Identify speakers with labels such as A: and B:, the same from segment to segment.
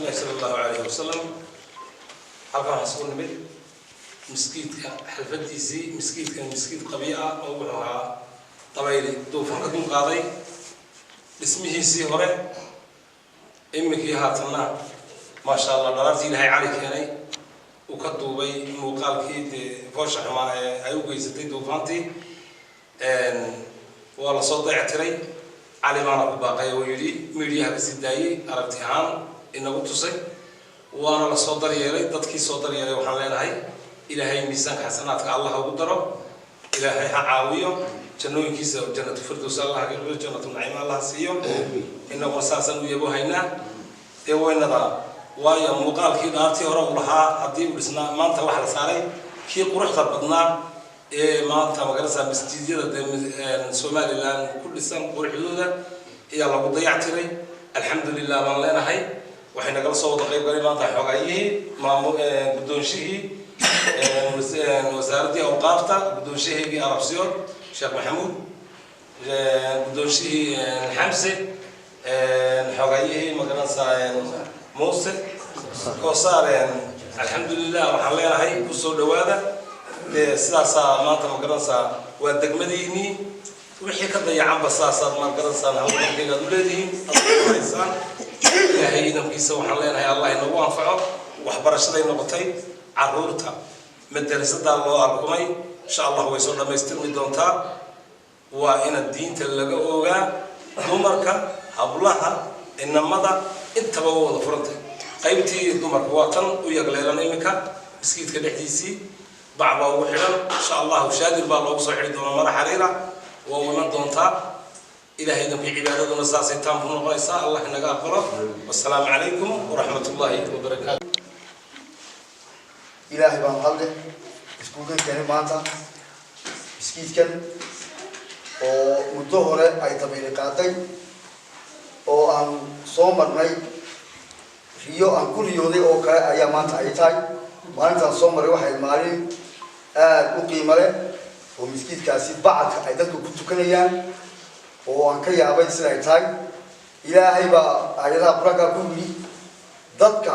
A: رسول الله صلى الله عليه وسلم halkan waxaan soo nimid miskiidka xalfadiisii miskiidkan miskiid qabiica oo wuxuu ahaa tabayli duufan ka dul qaaday dhismihiisii hore imikii haatana ma sha Allah daraartii ilaahay cali keenay uu ka duubay muuqaalkii foosha xuma ay u geysatay duufantii waa la soo dayactiray cali maana ku baaqay oo yiri meediyaha ka sidaayay aragti ahaan inagu tusay وانا لصدر يلي دتكي صدر يلي وحنا لهاي إلهي ميزان حسنات الله وقدره إلهي عاويه جنوي كيسة جنة الفردوس الله قبل جنة النعيم الله سيوم إنه مساسا ويبو هينا وين ذا ويا مقال كذا أرتي ورا ولها أديب بسنا ما أنت واحد ساري كي قرح تبدنا ما أنت ما قرص مستدير الصومالي لان كل سنة قرح حدوده يلا بضيع تري الحمد لله ما لنا هاي وحنا قال صوت غير قريب ما ضحوا عليه ما بدون شيء وزارة أوقافته بدون شيء عرب سيور شيخ محمود بدون شيء حمزة حوا عليه ما كان صار موسى كوسار الحمد لله وحلينا هاي وصل لواده سلاسة ما تم كان صار ودق مديني وحي كذا يعم بساسة ما كان صار هو كذا دولتين الإنسان إلهي إذا كيسة وحلينا يا الله إنه وانفعه وحبرش لي نقطي عرورتها مدرسة الله أرقمي إن شاء الله هو يسوع ما يستلم دونتا وإن الدين تلقوها دمرك حبلها إن مضى أنت بوضع فرنتي قيمتي دمرك وطن ويقلل نيمك مسكيت كالحديثي بعض وحلا إن شاء الله وشادر بالله وصحيح دون مرة حريرة ومن دونتا إلهي إذا في عبادتنا ساسي تام فنو غيسا الله نجا قرف والسلام عليكم ورحمة الله وبركاته.
B: إلهي بان خالد إسكوكن كان مانتا إسكيت كان ومدهورة أي تبين قاتي أو أن صومر ناي ريو أن كل يومي أو كا أيام مانتا أي تاي مانتا صومر واحد مالين أقيمره ومسكيت كاسي بعد أيضا كنت كنيان وأن كي أبين سنة تاي إلهي با أيضا بركة كوني ضدك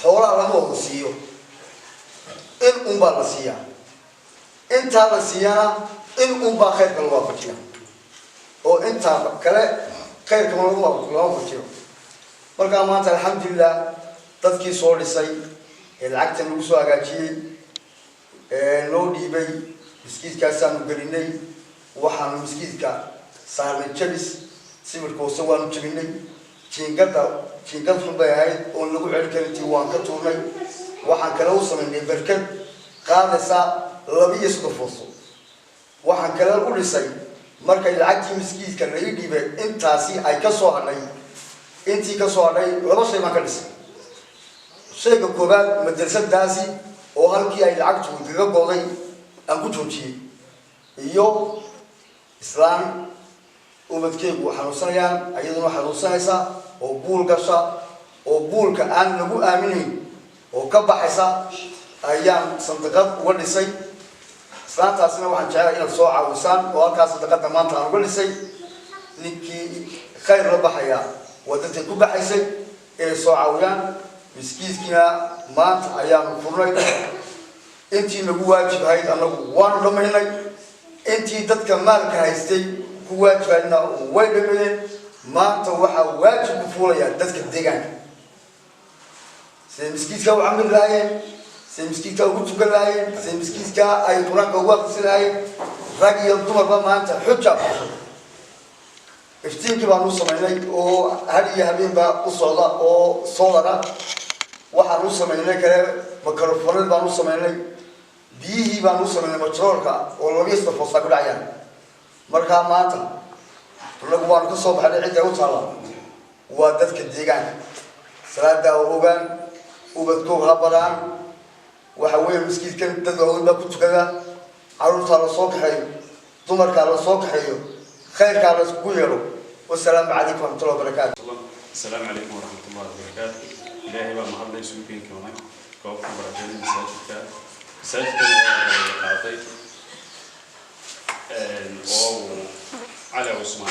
B: حولا لما وصيو إن أمبا لسيا إنت لسيانا إن أمبا خير كلوا فتيا أو إنت كلا خير كلوا فتيا مركا ما أنت الحمد لله ضدك صور لسي العكت نوسو أجاكي لو دي بي مسكيت كاسان وقريني وحنا مسكيت كا صار نجلس سمر كوسوان نجلني تينقطع بياي ونقول على كلمتي وانكتورني وحن كلاوس من البركة قاعد سا لبي يصدفوسو وحن كلا كل شيء مركز العكتي مسكيت كان يجي به أنت سي أي كسو علي أنتي كسو علي ولا شيء ما كنسي شيء كوبان مدرسة داسي وهالكي أي العكتي وتجيب قولي أنكو توجي يوم إسلام ومدكيب وحنوسنيان أيضا حنوسنيسا وبول قشا وبول كأن نبو آمنين وكبحسا أيام صندقات ولسي إسلام تاسنا وحن جاء إلى الصوعة وسان وهالكا صندقات مانتا ولسي نكي خير ربحيا ودتي كبحسي إلى الصوعة ويان مسكيت كنا مانتا أيام فرني أنتي نبو واجب هاي أنا وان لمهني أنتي دتك مالك هايستي واجب أنه ويدمن ما توحى واجب فوريا دتك الدجاج سمسكيت كا وعمل لاين سمسكيت كا وقتك لاين سمسكيت كا أي قرآن كوقت لاين راجع يلطم ما أنت حجة افتين كبار نص مني أو هذه هبين بقصة أو صورة واحد نص مني كده ميكروفون بنص مني بيه بنص مني مترولكا والله يستفوز كل عيان marka maanta lagu waan ka soo baxay cid ay u taala waa dadka deegaanka salaada ogaan ubadku habaraan waxa weey miskiidkan dad waaweyn ku tukada caruurta la soo kaxeeyo dumarka la soo kaxeeyo khayrka la isku yeelo wassalaamu calaykum wa rahmatullahi wa barakaatuh
C: السلام عليكم ورحمة الله وبركاته إلهي بقى محمد سوكين كمان كوب بركاته مساجد قاطي أو على عثمان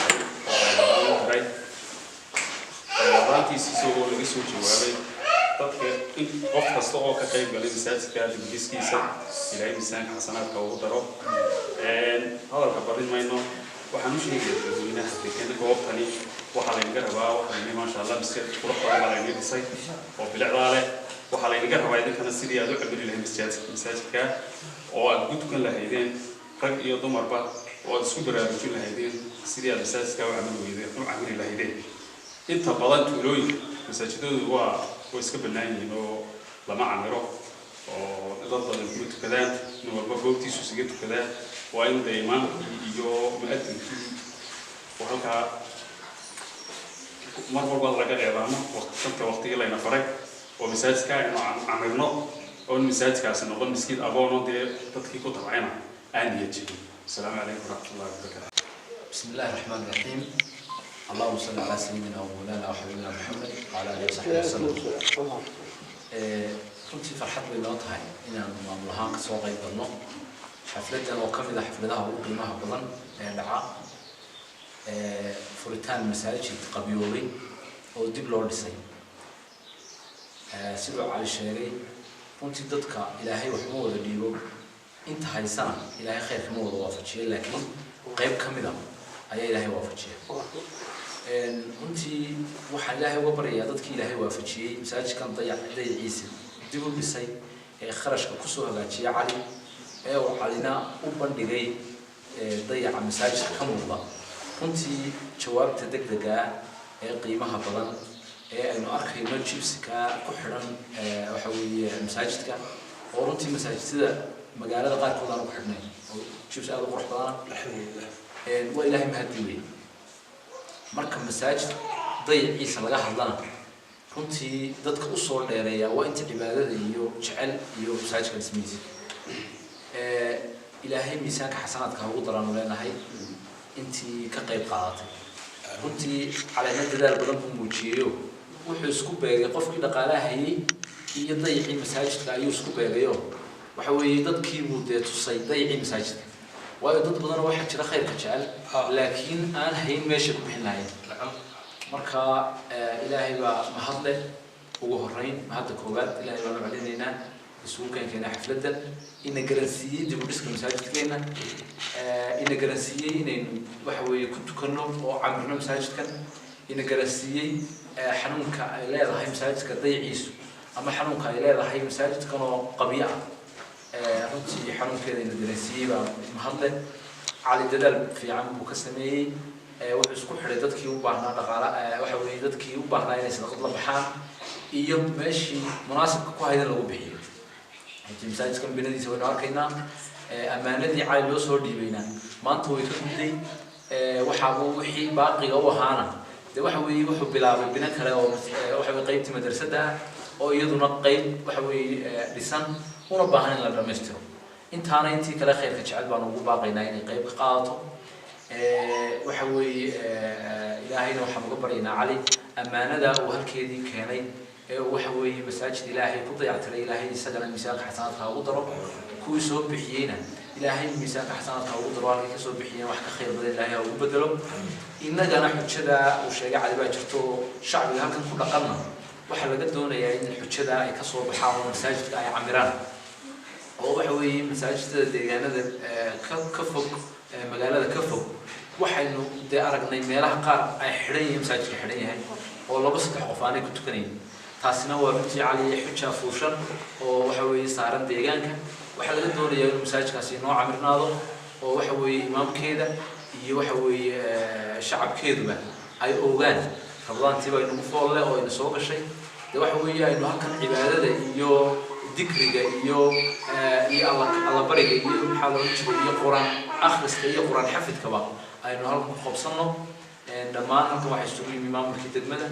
C: رانتي سيسو لقيسو جوابي dadka in qof kasta oo ka qayb galay masaajidka dibkiisa ilaahay miisaanka xasanaadka ugu daro hadalka barin mayno waxaan u sheegayaa dadweynaha deegaanka goobtani waxaa laynaga rabaa waxaa maasha Allah miskad qurux badan laynaga dhisay oo bilicda leh waxaa laynaga rabaa idinkana sidii aad u cabiri lahayd masaajidka oo aad gudkan lahaydeen rag iyo dumarba oo aad isku baraarujin lahaydeen sidii aad masaajidka u cabiri lahaydeen inta badan tuulooyin masaajidadu waa iska bannaan yihiin oo lama camiro oo dad badan kuma tukadaan nin walba goobtiisu isaga tukadaan waa in dee imaamkii iyo mu'adinkii oo halkaa mar walba laga qeebaano waqtigii layna faray oo masaajidka aynu camirno oo masaajidkaasi noqdo miskiid aboono dee dadkii ku tabcayna aan niyajin asalaamu calaykum waraxmatullahi wabarakaatu
D: بسم الله الرحمن الرحيم اللهم صل على سيدنا ومولانا وحبيبنا محمد وعلى اله وصحبه وسلم runtii farxad bay noo tahay inaan maamul ahaan ka soo qayb galno xafladan oo ka mid ah xafladaha ugu qiimaha badan ee dhaca furitaan masaajid qabiyoobay oo dib loo dhisay sidoo cali sheegay runtii dadka ilaahay wax ma wada dhiibo inta haysana ilaahay khayrka ma wada waafajiyo laakiin qayb ka mid ah ayaa ilaahay waafajiya runtii waxaan ilaahay uga baryayaa dadkii ilaahay waafajiyey masaajidkan dayaciisa dib u dhisay ee kharashka kusoo hagaajiya cali ee uu calina u bandhigay dayaca masaajidka ka muuqda runtii jawaabta degdega ah ee qiimaha badan ee aynu arkayno jibsika ku xidhan waxa weeye masaajidka oo runtii masaajidada magaalada qaarkood aan ku xidhnay oo jibs aad u qurux badan waa ilaahay mahadi weeye marka masaajid dayaciisa laga hadlana runtii dadka u soo dheereeya waa inta cibaadada iyo jecel iyo masaajidka dhismihiisa ilaahay miisaanka xasanaadka ugu daraan leenahay intii ka qayb qaadatay runtii caleema dadaal badan buu muujiyeyo wuxuu isku beegay qofkii dhaqaalaha hayay iyo dayacii masaajidka ayuu isku beegayo waxa weeye dadkii buu dee tusay dayacii masaajidka waayo dad badan waxaa jira khayrka jecel laakiin aan hayn meesha ku bixin lahayn marka ilaahay baa mahadle ugu horeyn mahadda koowaad ilaahay baan u celinaynaa isugu keenkeena xafladan ina garansiiyey dib u dhiska masaajidkeena ina garansiiyey inaynu waxa weeye ku tukanno oo camirno masaajidkan ina garansiiyey xanuunka ay leedahay masaajidka dayaciisu ama xanuunka ay leedahay masaajidkan oo qabyo ah runtii xanuunkeeda ina garansiiyey baa mahadle cali dadaal fiican buu ka sameeyey wuxuu isku xidhay dadkii u baahnaa dhaqaala waxa weeye dadkii u baahnaa inay sadaqad la baxaan iyo meeshii munaasibka ku haydan lagu bixiyo masaajidkan binadiisa waynu arkaynaa ammaanadii cali loo soo dhiibayna maanta way ka gudday waxaabuu wixii baaqiga u ahaana dee waxa weeye wuxuu bilaabay bino kale oo waxa weye qaybtii madrasada ah oo iyaduna qayb waxa weeye dhisan una baahan in la dhammaystiro intaana intii kale khayrka jecel baan ugu baaqaynaa inay qayb ka qaadato waxa weeye ilaahayna waxaan uga baryaynaa cali ammaanada uu halkeedii keenay waxa weeye masaajid ilaahay ku dayactiray ilaahay isagana miisaanka xasanaadka ugu daro kuwii soo bixiyeyna ilaahay miisaanka xasanaadka ugu daro halkii ka soo bixiyeen wax ka khayr badan ilaahay ugu bedelo innagana xujada uu sheegay cali baa jirto shacbiga halkan ku dhaqanna waxaa laga doonayaa in xujada ay ka soo baxaan oo masaajidka ay camiraan oo waxa weeye masaajidada deegaanada ka fog magaalada ka fog waxaynu dee aragnay meelaha qaar ay xidhan yihiin masaajidka xidhan yahay oo laba saddex qof aanay ku tukanayn taasina waa runtii cali xuja fuushan oo waxa weeye saaran deegaanka waxaa laga doonayaa inuu masaajidkaasi noo camirnaado oo waxa weeye imaamkeeda iyo waxa weeye shacabkeeduba ay ogaan rabadaantii baa inagu foolle oo ina soo gashay dee waxa weeye aynu halkan cibaadada iyo dikriga iyo alla bariga iyo maxaa loo jiray iyo quraan akhriska iyo quraan xafidkaba aynu halkan ku qabsanno dhammaan halkan waxaa isugu yimi maamulkii degmada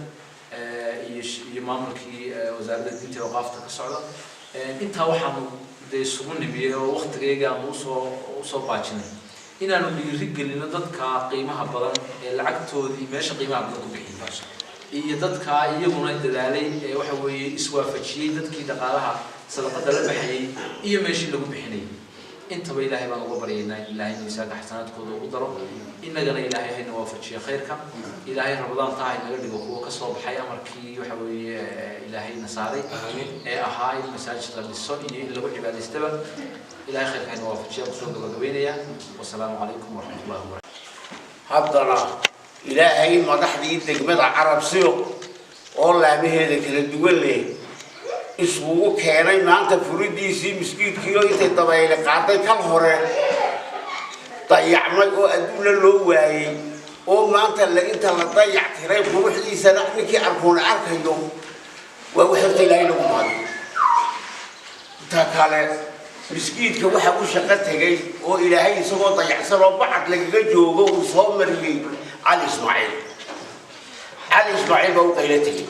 D: iyo maamulkii wasaaradda diinta iyo waqaafta ka socda intaa waxaanu dee isugu nimiyey oo waqtigayga aanu usoo baajinay inaanu dhiiri gelino dadka qiimaha badan ee lacagtoodii meesha qiimaha badan ku bixiyay iyo dadka iyaguna dadaalay waxa weeye iswaafajiyey dadkii dhaqaalaha sadaqada la baxayay iyo meeshii lagu bixinayay intaba ilaahay baan uga baryaynaa in ilaahay miisaanka xasanaadkooda ugu daro innagana ilaahay hayna waafajiyo khayrka ilaahay rabadaan tahay naga dhigo kuwa ka soo baxay amarkii waxa weeye ilaahayna saaray ee ahaa in masaajid la dhiso iyo in lagu cibaadaystaba ilaahay khayrka hayna waafajiyo kusoo gabagabeynaya wasalaamu calaykum waraxmatullahi wabarakatu
E: haddana ilaahay madaxdii degmada carabsiyo oo laamaheeda kala duwan leh isugu keenay maanta furidiisii miskiidkiioo intay dabayle qaaday kal hore dayacmay oo adduunna loo waayey oo maanta inta la dayac tiray quruxdiisana ninkii arkuuna arkayo waa wax horta ilaahay lagu mahadiyo intaa kale miskiidka waxa u shaqo tegay oo ilaahay isagoo dayacsan oo bacad lagaga joogo uu soo mariyey cali ismaaciil baa u qaylo tegey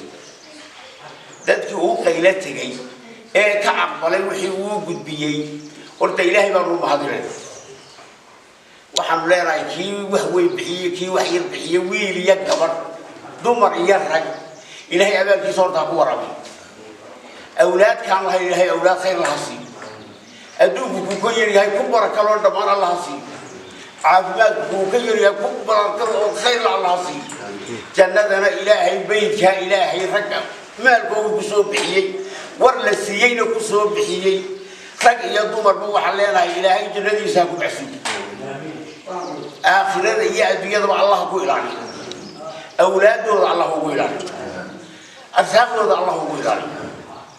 E: dadkii uu qaylo tegay ee ka aqbalay wixii uu gudbiyey horta ilaahay baan u mahadinay waxaan leenahay kii wax weyn bixiyey kii wax yar bixiyey wiil iyo gabadh dumar iyo rag ilaahay abaalkiisa horta ku warabay awlaadkaan lahay ilaahay awlaad khayr laha sii adduunku kuu ka yaryahay ku barakaloo dhammaan allaha sii caafimaadku kuu ka yaryahay ku barakal oo khayr la allaha sii jannadana ilaahay beydkaa ilaahay ragga maalkooda ku soo bixiyey war la siiyeyna ku soo bixiyey rag iyo dumarba waxaan leenahay ilaahay jannadiisa ku casuubo aakhirada iyo adduunyadaba allah ku ilaaliyo awlaadooda allah ugu ilaaliyo arsaaqdooda allah ugu ilaaliyo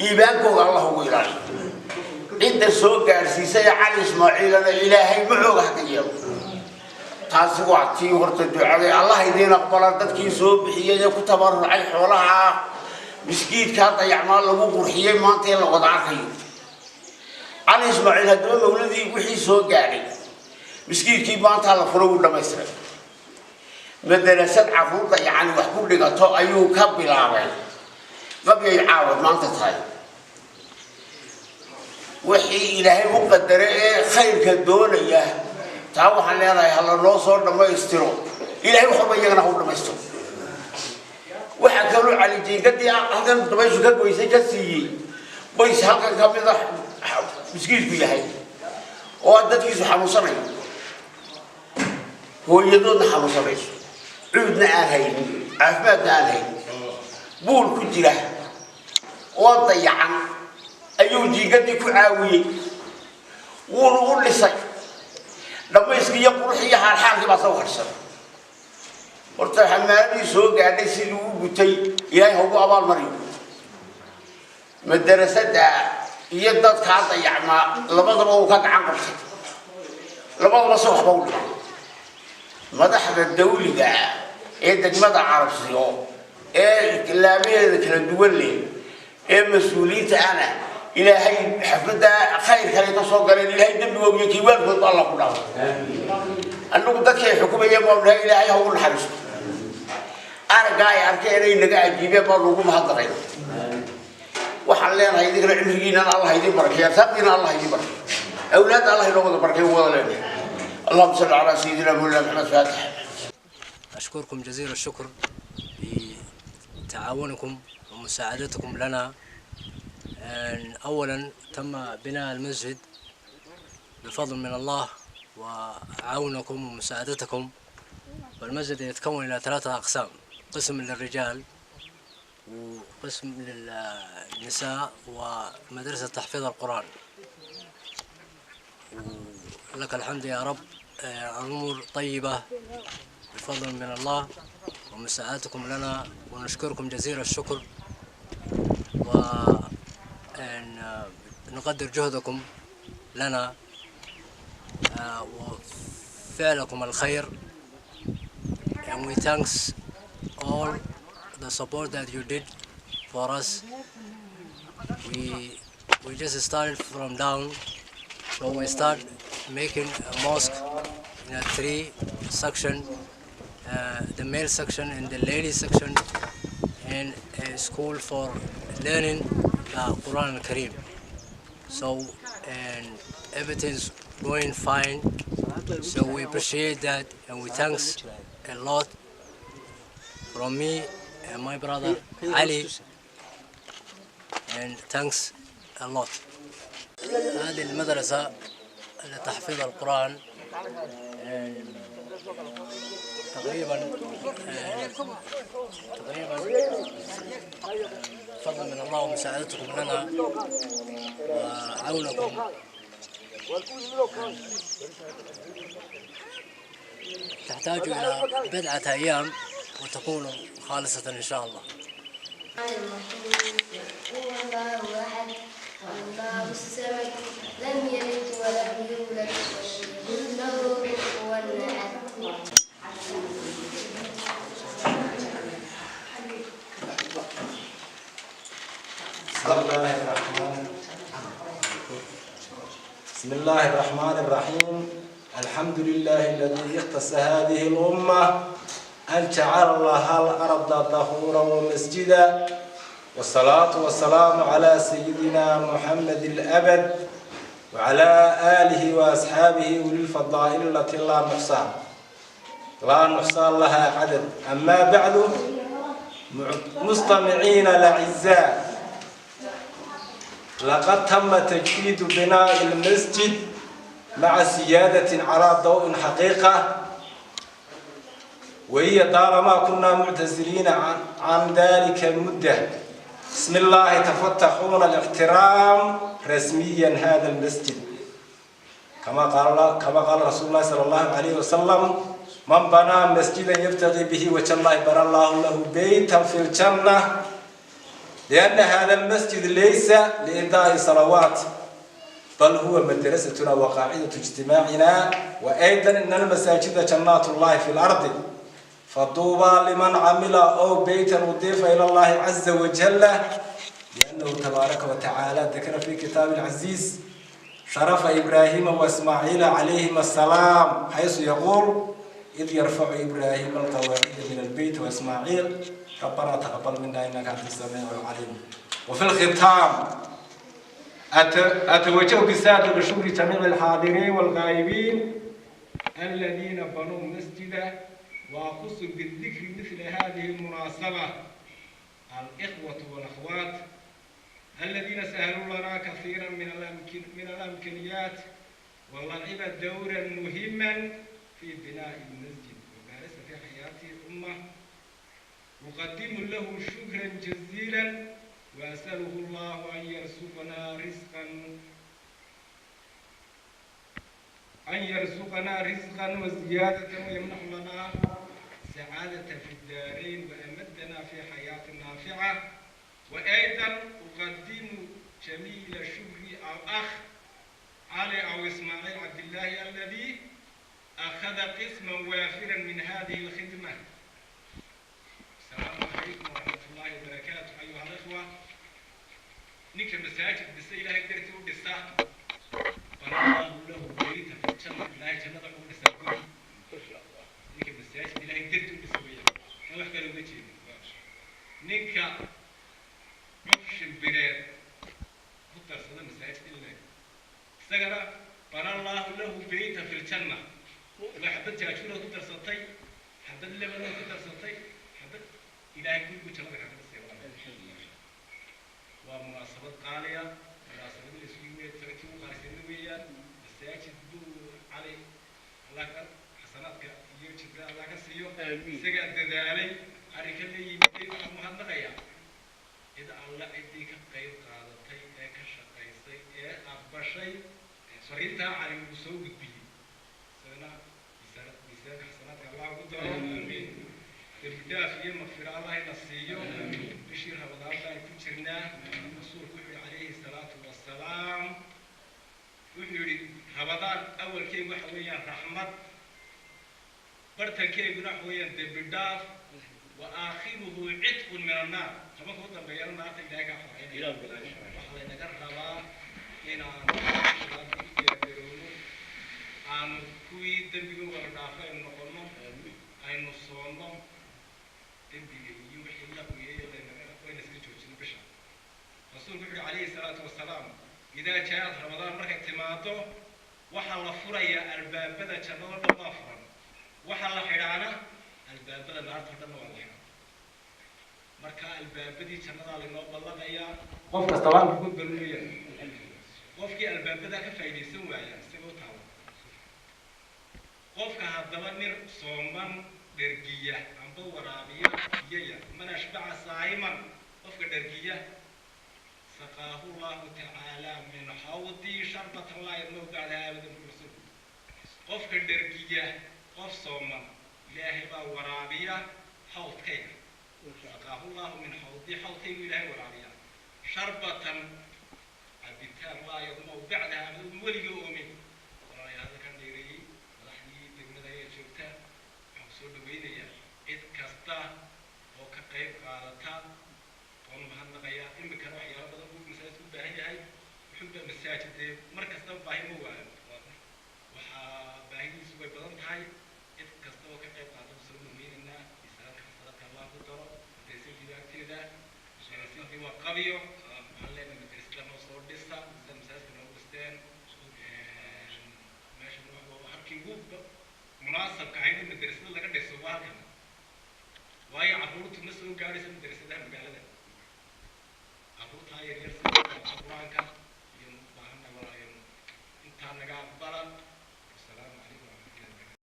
E: iibaankooda allah ugu ilaaliyo cidda soo gaadhsiisay cali ismaaciilana ilaahay macooga ha ka yeelo taasi waa tii horta ducaday allah idiin aqbala dadkii soo bixiyey ee ku tabarucay xoolaha miskiidkaa dayacmaa lagu qurxiyey maanta in la wada arkayo cali ismaaciil haddaba mawladii wixii soo gaadhay miskiidkii maantaa la furo uu dhamaystiray madarasad carruurta yacni wax ku dhigato ayuu ka bilaabay qabyay caawad maanta tahay wixii ilaahay u qadare ee khayrka doonaya taa waxaan leenahay hala noo soo dhammaystiro ilaahay waxba iyagana ha u dhammaystiro waxaa kaloo cali jiingadii halkan dabayshu ka goysay ka siiyey bays halkan ka mid ah miskiidku yahay oo dadkiisu xanuunsanayo hooyadoodna xanuunsanayso cuudna aan haynin caafimaadna aan haynin buul ku jira oo dayacan ayuu jiingadii ku caawiyey wuuna u dhisay dhammayskii iyo quruxii iyo xaalxaalkii baa soo harsan horta xamaaladii soo gaadhay sidii u gutay ilaahay ha ugu abaalmariyo madarasada iyo dadkaa dayacmaa labadaba uu ka gacan qabtay labadaba se waxba u dhimay madaxda dawliga ee degmada carabsiyo ee laamaheeda kala duwan leh ee mas-uuliyiinta ana ilaahay xafladda khayr kale ka soo galeen ilaahay dembigooda iyo kiiwaankoodba allah ku dhaafo annagu dadkii ay xukumayeen baa dhahay ilaahay ha ugu naxariisto araggaa ay arkeen inay naga ajiibeen baa lagu mahadnaqay waxaan leenahay idinkana cimrigiinana allah idin barakeeyo arsaaqdiina allah idin barakeeyo awlaadda allah inoo wada barakeeyo wada leenahay اللهم صل على سيدنا مولانا محمد فاتح.
F: أشكركم جزيل الشكر بتعاونكم ومساعدتكم لنا. أولا تم بناء المسجد بفضل من الله وعاونكم ومساعدتكم، والمسجد يتكون إلى 3 أقسام: قسم للرجال وقسم للنساء ومدرسة تحفيظ القرآن. لك الحمد يا رب، أمور طيبة بفضل من الله ومساعدتكم لنا، ونشكركم جزيل الشكر ونقدر جهدكم لنا وفعلكم الخير. And we thanks all the support that you did for us. We just started from down. So we start making a mosque in a 3-section, the male section and the lady section, and a school for learning Quran al-Kareem. So, and everything's going fine. So we appreciate that, and we thanks a lot from me and my brother Ali, and thanks a lot. هذه المدرسة لتحفيظ القرآن تقريبا فضل من الله ومساعدتكم لنا وعونكم تحتاج إلى بضعة أيام وتكون خالصة إن شاء الله.
G: هو الله أحد الله الصمد لم يلد ولم يولد ولم له كفوا أحد.
H: بسم الله الرحمن الرحيم. الحمد لله الذي اختص هذه الأمة أن جعل الله الأرض طهورا ومسجدا، والصلاة والسلام على سيدنا محمد الأبد وعلى آله وأصحابه أولي الفضائل التي لا نحصى لها عدد. أما بعد، مستمعين الأعزاء، لقد تم تجديد بناء المسجد مع سيادة على ضوء حقيقة، وهي طالما كنا معتزلين عن ذلك المدة. بسم الله تفتحون الاحترام رسميا هذا المسجد، كما قال رسول الله صلى الله عليه وسلم: من بنى مسجدا يبتغي به وجه الله بنى الله له بيتا في الجنة. لأن هذا المسجد ليس لإداء صلوات، بل هو مدرستنا وقاعدة اجتماعنا، وأيضا إن المساجد جنات الله في الأرض، فطوبى لمن عمل أو بيتا أضيف إلى الله عز وجل، لأنه تبارك وتعالى ذكر في كتاب العزيز شرف إبراهيم وإسماعيل عليهما السلام، حيث يقول: إذ يرفع إبراهيم القواعد من البيت وإسماعيل ربنا تقبل منا إنك أنت السميع العليم. وفي الختام أتوجه بالسادة بشكر جميع الحاضرين والغائبين الذين بنوا مسجدا، وأخص بالذكر مثل هذه المناسبة الإخوة والأخوات الذين سهلوا لنا كثيرا من الأمكانيات ولعب دورا مهما في بناء المسجد ومارس في حياة الأمة. أقدم له شكرا جزيلا، وأسأله الله أن يرزقنا رزقا وزيادة، ويمنح لنا سعادة في الدارين، وأمدنا في حياة نافعة. وأيضا أقدم جميل شكري الأخ علي أو إسماعيل عبد الله الذي أخذ قسما وافرا من هذه الخدمة. السلام عليكم ورحمة الله وبركاته أيها الأخوة. نك مساجد بس إلهي درتي ودسا فالله له بيت في الجنة، إلهي جنة ودسا كل نك مساجد إلهي درتي ودسا ويا ما وحكي له بيجي نك مفش البلاد خطر صدق مساجد إلهي سجرا فالله له بيت في الجنة. وحدد جاشوله خطر صتي حدد لبنان خطر صتي إلهي كل بجلد حتى السيارة. ومناسبة قالية، مناسبة الإسلامية تركيب قاسمية، السياج دو علي الله حسناتك يرجع الله كسيو سجى الدلالي أريك اللي يبدي مهندقيا إذا الله يديك قيد قادتي كشقيسي أبشي صريتها على المسوق بي سنة بسرعة حسناتك الله قدر آمين. البداية في مغفرة الله نصيو بشير رمضان الله كجرنا رسول الله عليه الصلاة والسلام وحوري رمضان أول كي وحويا رحمة برتن كي وحويا دبداف وآخره عتق من النار. كما قلت بيان النار تلاقي حوالينا وحوالينا قربا هنا عن كوي دبيو وردافع النقلنا أي نصونا رسول الله عليه الصلاة والسلام إذا جاءت رمضان مركز تماته وحل فريا الباب بدأ شنو الضفر وحل حرانا الباب بدأ النار تقدم والله مركز الباب بدي شنو اللي نوب الله غيا قف كستوان بيكون بالمية قف كي الباب بدأ كفايدة سوى يا سوى تعال قفك هذا نر صومن درجية عم بورابية يا من أشبع صائما قفك درجية سقاه الله تعالى من حوضي شربة الله يموت على أبد الرسول قفك درجية قف صومن إلهي ورابية حوض كيف سقاه الله من حوضي حوضي إلهي ورابية شربة أبيتان الله يموت بعدها أبد ولي يومي والله هذا كان يري ملحني دقمة يشوفته حوصول بيني إذ كسته وكقيب قالتها قوم هالنقيا إن بكرة يا رب ضربوا مساجد باهي هاي وحب المساجد مركز ده باهي مو واحد وحباهي سوى بدن هاي إذ كسته وكقيب قالتها وصول بيننا يسألك حصلك الله قدره درسين في ذاك كذا درسين في وقبيه معلم من درس لما وصل دسا زي مساجد من أوغستين ماشي نروح وحكي مناسب كعين من درس لنا كده سواه كمان وهي عبورة الناس اللي قاعدين يسمون درس ده مقالة عبورة هاي